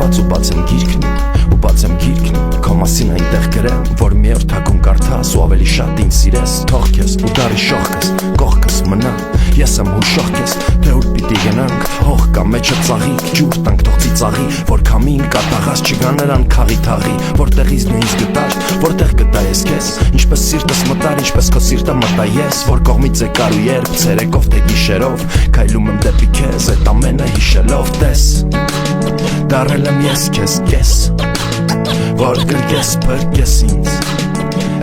կապված ու բացեմ գիրքն ու բացեմ գիրքն քո մասին այնտեղ գրեմ, որ մի օր թակում կարդաս ու ավելի շատ ինձ սիրես, թող քեզ ու դարի շողքս, կողքս մնա, ես եմ հուշող քեզ, թե ուր պիտի գնանք, հող կա մեջը ծաղիկ, ջուր տանք թող ծիծաղի, որ քամին կատաղած չգա նրան քաղի թաղի, որտեղից նույնս գտար, որտեղ գտա ես քեզ, ինչպես սիրտս մտար, ինչպես քո սիրտը մտա ես, որ կողմից եկար ու երբ ցերեկով թե գիշերով, քայլում եմ դեպի քեզ, այդ ամենը հիշելով տես, դարել եմ ես քեզ կես, որ գրկես փրկես ինձ,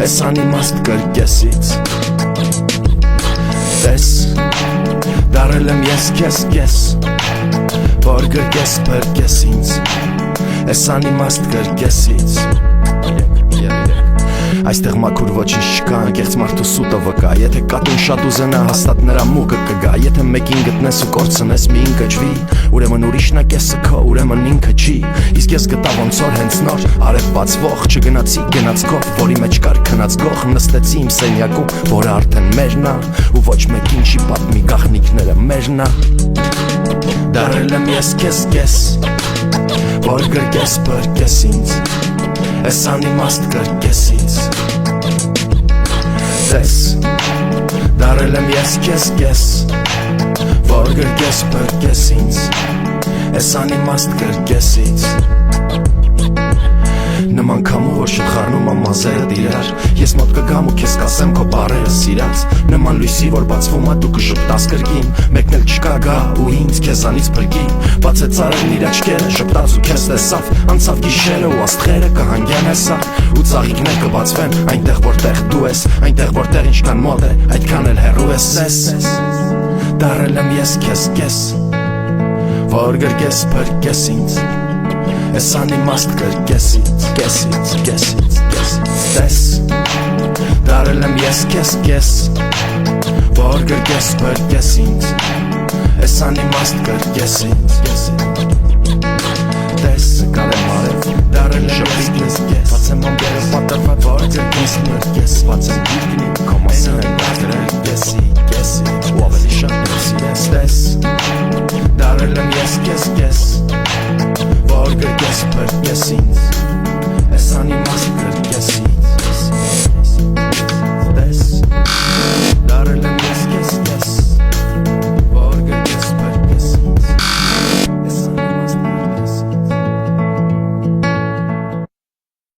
այս անիմաստ կրկեսից, տես, դարել եմ ես քեզ կես, որ գրկես փրկես ինձ, այս անիմաստ կրկեսից, այստեղ մաքուր ոչինչ չկա, անկեղծ մարդու սուտը վկա, եթե կատուն շատ ուզենա հաստատ նրա մուկը կգա, եթե մեկին գտնես ու կորցնես մի ինքը ջվի, ուրեմն ուրիշն է կեսը քո, ուրեմն ինքը չի, իսկ ես գտա ոնց որ հենց նոր, արև բացվող, չգնացի գնացքով, որի մեջ կար քնած գող, նստեցի իմ սենյակում, որը արդեն մերն է, ու ոչ մեկին չի պատմի գաղտնիքները մերն է, դարել եմ ես քեզ կես, որ գրկես փրկես ինձ, այս անիմաստ կրկեսից, տես, դարել եմ ես քեզ կես, որ գրկես փրկես ինձ, այս անիմաստ կրկեսից, նման քամու որ շուտ խառնում ամազերդ իրար, ես մոտ կգամ ու քեզ կասեմ քո բառերը սիրած, նման լույսի որ բացվում է դու կժպտաս կրկին, մեկն էլ չկա գա ու ինձ քեզանից փրկի, բացեց արևն իր աչքերը, շպտաց ու քեզ տեսավ, անցավ գիշերը ու աստղերը կհանգեն հեսա, ու ծաղիկներ կբացվեն այնտեղ որտեղ դու ես, այնտեղ որտեղ ինչքան մոտ է, այդքան էլ հեռու ես ես, դարել եմ ես քեզ կես, որ գրկես փրկես ինձ, այս անիմաստ կրկեսից, կեսից, կեսից, կեսից, տես, դարել եմ ես քեզ կես, որ գրկես փրկես ինձ, այս անիմաստ կրկեսից, տես, կարեմ արև, դարել եմ ես քեզ կես, բացեմ ամբերը պատրված, որ գրկես փրկես, բացեմ գիրքնի, քո մասին են դարձրել, կեսի, կեսի, ու ավելի շատ սիրես, տես, դարել եմ ես քեզ կես, որ գրկես փրկես ինձ,